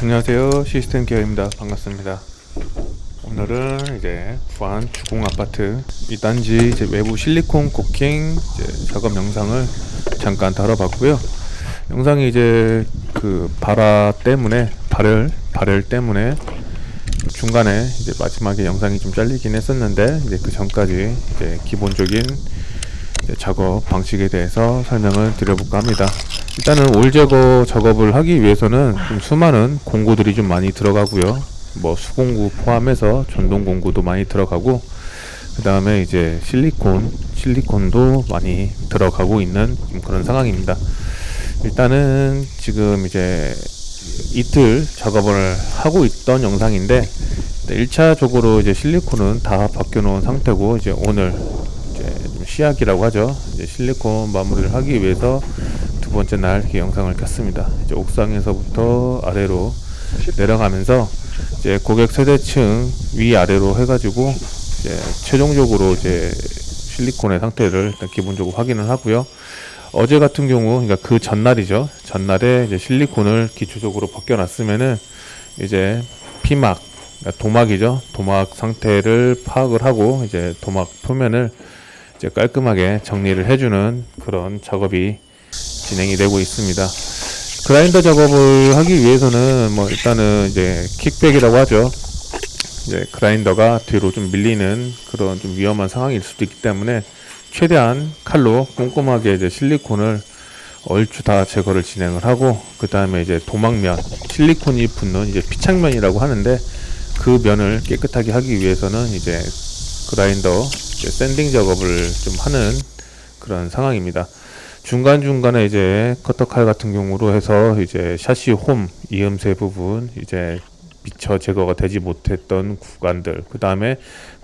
안녕하세요, 시스템 기어입니다. 반갑습니다. 오늘은 이제 부안 주공 아파트 2단지 이제 외부 실리콘 코킹 이제 작업 영상을 잠깐 다뤄봤고요. 영상이 이제 그 발열 때문에 중간에 이제 마지막에 영상이 좀 잘리긴 했었는데, 이제 그 전까지 이제 기본적인 이제 작업 방식에 대해서 설명을 드려볼까 합니다. 일단은 올 제거 작업을 하기 위해서는 좀 수많은 공구들이 좀 많이 들어가고요. 뭐 수공구 포함해서 전동 공구도 많이 들어가고, 그 다음에 이제 실리콘도 많이 들어가고 있는 그런 상황입니다. 일단은 지금 이제 이틀 작업을 하고 있던 영상인데, 1차적으로 이제 실리콘은 다 바뀌어 놓은 상태고, 이제 오늘 이제 시약이라고 하죠. 이제 실리콘 마무리를 하기 위해서 두 번째 날 이렇게 영상을 켰습니다. 이제 옥상에서부터 아래로 내려가면서 이제 고객 세대층 위아래로 해가지고 이제 최종적으로 이제 실리콘의 상태를 일단 기본적으로 확인을 하고요. 어제 같은 경우, 그러니까 그 전날이죠. 전날에 이제 실리콘을 기초적으로 벗겨놨으면은 이제 피막, 그러니까 도막이죠. 도막 상태를 파악을 하고 이제 도막 표면을 이제 깔끔하게 정리를 해주는 그런 작업이 진행이 되고 있습니다. 그라인더 작업을 하기 위해서는 뭐 일단은 이제 킥백이라고 하죠. 이제 그라인더가 뒤로 좀 밀리는 그런 좀 위험한 상황일 수도 있기 때문에 최대한 칼로 꼼꼼하게 이제 실리콘을 얼추 다 제거를 진행을 하고, 그 다음에 이제 도막면, 실리콘이 붙는 이제 피착면이라고 하는데, 그 면을 깨끗하게 하기 위해서는 이제 그라인더 이제 샌딩 작업을 좀 하는 그런 상황입니다. 중간중간에 이제 커터칼 같은 경우로 해서 이제 샤시 홈 이음새 부분, 이제 미처 제거가 되지 못했던 구간들, 그 다음에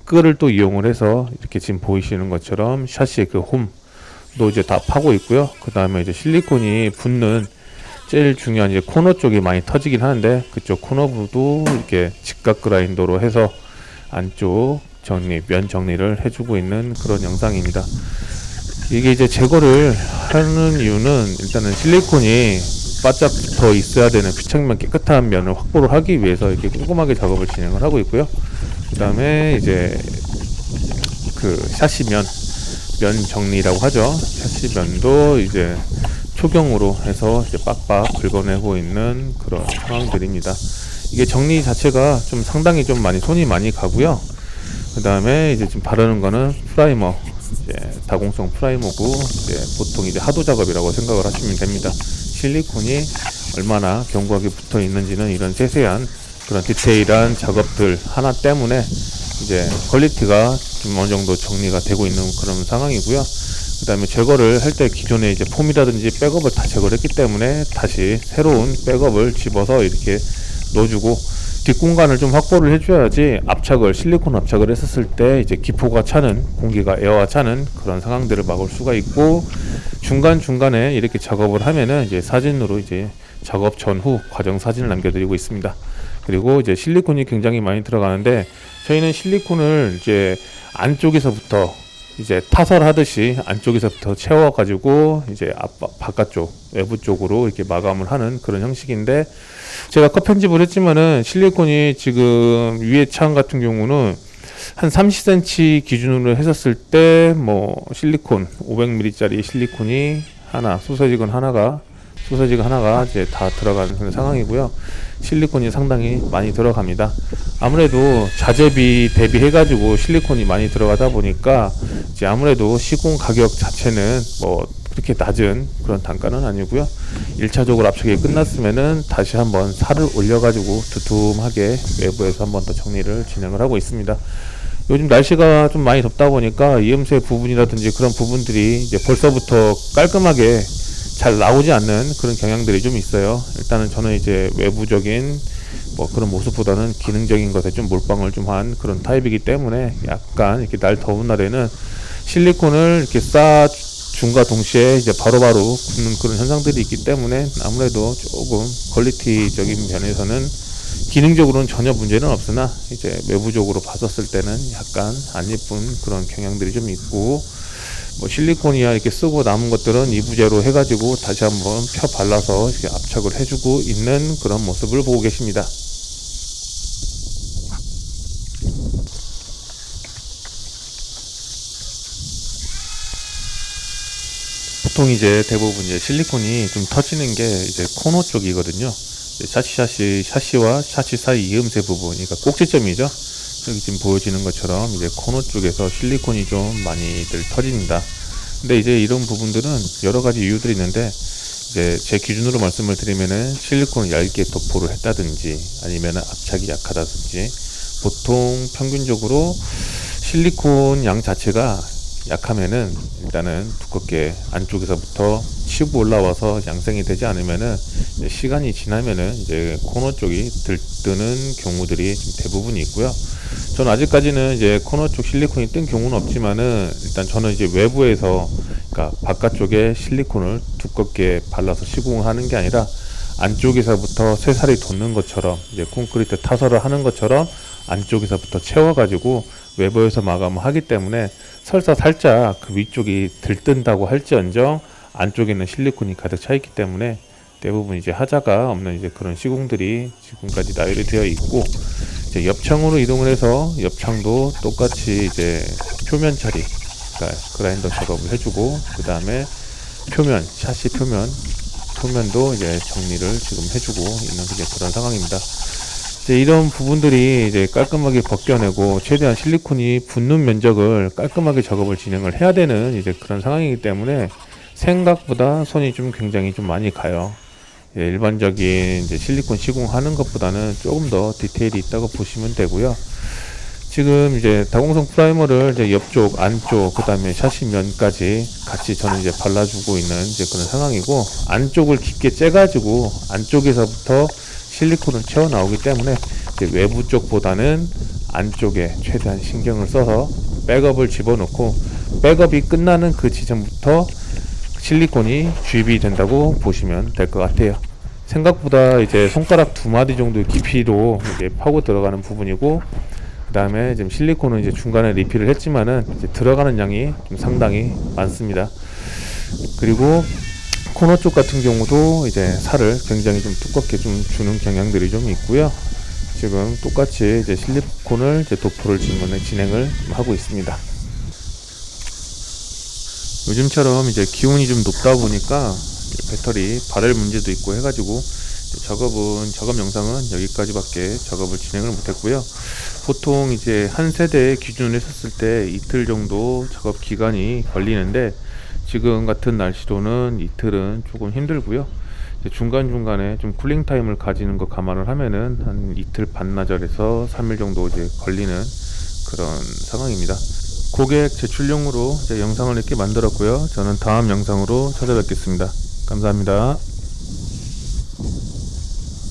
끈을 또 이용을 해서 이렇게 지금 보이시는 것처럼 샤시의 그 홈도 이제 다 파고 있고요. 그 다음에 이제 실리콘이 붙는 제일 중요한 이제 코너 쪽이 많이 터지긴 하는데, 그쪽 코너 부도 이렇게 직각 그라인더로 해서 안쪽 정리, 면 정리를 해주고 있는 그런 영상입니다. 이게 이제 제거를 하는 이유는 일단은 실리콘이 바짝 붙어 있어야 되는 피착면 깨끗한 면을 확보를 하기 위해서 이렇게 꼼꼼하게 작업을 진행을 하고 있고요. 그 다음에 이제 그 샤시면, 면 정리라고 하죠. 샤시면도 이제 초경으로 해서 이제 빡빡 긁어내고 있는 그런 상황들입니다. 이게 정리 자체가 좀 상당히 좀 많이 손이 많이 가고요. 그 다음에 이제 지금 바르는 거는 프라이머, 이제 다공성 프라이머고, 이제 보통 이제 하도 작업이라고 생각을 하시면 됩니다. 실리콘이 얼마나 견고하게 붙어 있는지는 이런 세세한 그런 디테일한 작업들 하나 때문에 이제 퀄리티가 좀 어느 정도 정리가 되고 있는 그런 상황이고요. 그 다음에 제거를 할 때 기존에 이제 폼이라든지 백업을 다 제거를 했기 때문에 다시 새로운 백업을 집어서 이렇게 넣어주고, 뒷공간을 좀 확보를 해줘야지 실리콘 압착을 했었을 때 이제 기포가 차는, 공기가 에어가 차는 그런 상황들을 막을 수가 있고, 중간중간에 이렇게 작업을 하면은 이제 사진으로 이제 작업 전후 과정 사진을 남겨드리고 있습니다. 그리고 이제 실리콘이 굉장히 많이 들어가는데, 저희는 실리콘을 이제 안쪽에서부터 이제 타설하듯이 안쪽에서부터 채워가지고 이제 바깥쪽, 외부 쪽으로 이렇게 마감을 하는 그런 형식인데, 제가 컷 편집을 했지만은 실리콘이 지금 위에 창 같은 경우는 한 30cm 기준으로 했었을 때 뭐 실리콘 500ml짜리 실리콘이 소세지건 하나가 이제 다 들어가는 그런 상황이고요. 실리콘이 상당히 많이 들어갑니다. 아무래도 자재비 대비해가지고 실리콘이 많이 들어가다 보니까 이제 아무래도 시공 가격 자체는 뭐 그렇게 낮은 그런 단가는 아니고요. 1차적으로 압착이 끝났으면은 다시 한번 살을 올려가지고 두툼하게 외부에서 한번 더 정리를 진행을 하고 있습니다. 요즘 날씨가 좀 많이 덥다 보니까 이음새 부분이라든지 그런 부분들이 이제 벌써부터 깔끔하게 잘 나오지 않는 그런 경향들이 좀 있어요. 일단은 저는 이제 외부적인 뭐 그런 모습보다는 기능적인 것에 좀 몰빵을 좀 한 그런 타입이기 때문에, 약간 이렇게 날 더운 날에는 실리콘을 이렇게 중과 동시에 이제 바로바로 굽는 그런 현상들이 있기 때문에 아무래도 조금 퀄리티적인 면에서는 기능적으로는 전혀 문제는 없으나 이제 외부적으로 봤었을 때는 약간 안 예쁜 그런 경향들이 좀 있고, 뭐 실리콘이야 이렇게 쓰고 남은 것들은 이부제로 해가지고 다시 한번 펴 발라서 이렇게 압착을 해주고 있는 그런 모습을 보고 계십니다. 보통 이제 대부분 이제 실리콘이 좀 터지는 게 이제 코너 쪽이거든요. 샤시와 샤시 사이 이음새 부분, 그러니까 꼭지점이죠. 여기 지금 보여지는 것처럼 이제 코너 쪽에서 실리콘이 좀 많이들 터진다. 근데 이제 이런 부분들은 여러 가지 이유들이 있는데, 이제 제 기준으로 말씀을 드리면은 실리콘을 얇게 도포를 했다든지 아니면은 압착이 약하다든지, 보통 평균적으로 실리콘 양 자체가 약하면은 일단은 두껍게 안쪽에서부터 치고 올라와서 양생이 되지 않으면은 시간이 지나면은 이제 코너 쪽이 들뜨는 경우들이 좀 대부분이 있고요. 저는 아직까지는 이제 코너 쪽 실리콘이 뜬 경우는 없지만은 일단 저는 이제 외부에서, 그러니까 바깥쪽에 실리콘을 두껍게 발라서 시공하는 게 아니라 안쪽에서부터 쇠살이 돋는 것처럼, 이제 콘크리트 타설을 하는 것처럼 안쪽에서부터 채워가지고 외부에서 마감을 하기 때문에 설사 살짝 그 위쪽이 들뜬다고 할지언정 안쪽에는 실리콘이 가득 차 있기 때문에 대부분 이제 하자가 없는 이제 그런 시공들이 지금까지 나열이 되어 있고, 이제 옆창으로 이동을 해서 옆창도 똑같이 이제 표면 처리, 그러니까 그라인더 작업을 해주고, 그 다음에 표면, 샤시 표면도 이제 정리를 지금 해주고 있는 그런 상황입니다. 이제 이런 부분들이 이제 깔끔하게 벗겨내고 최대한 실리콘이 붙는 면적을 깔끔하게 작업을 진행을 해야 되는 이제 그런 상황이기 때문에 생각보다 손이 좀 굉장히 좀 많이 가요. 예, 일반적인 이제 실리콘 시공하는 것보다는 조금 더 디테일이 있다고 보시면 되고요. 지금 이제 다공성 프라이머를 이제 옆쪽, 안쪽, 그 다음에 샤시면까지 같이 저는 이제 발라주고 있는 이제 그런 상황이고, 안쪽을 깊게 째가지고 안쪽에서부터 실리콘을 채워 나오기 때문에 이제 외부 쪽보다는 안쪽에 최대한 신경을 써서 백업을 집어넣고, 백업이 끝나는 그 지점부터 실리콘이 주입이 된다고 보시면 될 것 같아요. 생각보다 이제 손가락 2마디 정도의 깊이로 이제 파고 들어가는 부분이고, 그 다음에 지금 실리콘은 이제 중간에 리필을 했지만은 이제 들어가는 양이 좀 상당히 많습니다. 그리고 코너 쪽 같은 경우도 이제 살을 굉장히 좀 두껍게 좀 주는 경향들이 좀 있고요. 지금 똑같이 이제 실리콘을 이제 도포를 진행을 하고 있습니다. 요즘처럼 이제 기온이 좀 높다 보니까 배터리 발열 문제도 있고 해가지고 작업 영상은 여기까지밖에 작업을 진행을 못했고요. 보통 이제 한 세대의 기준을 했었을 때 이틀 정도 작업 기간이 걸리는데, 지금 같은 날씨로는 이틀은 조금 힘들고요. 중간중간에 좀 쿨링 타임을 가지는 거 감안을 하면은 한 이틀 반나절에서 3일 정도 이제 걸리는 그런 상황입니다. 고객 제출용으로 영상을 이렇게 만들었고요. 저는 다음 영상으로 찾아뵙겠습니다. 감사합니다.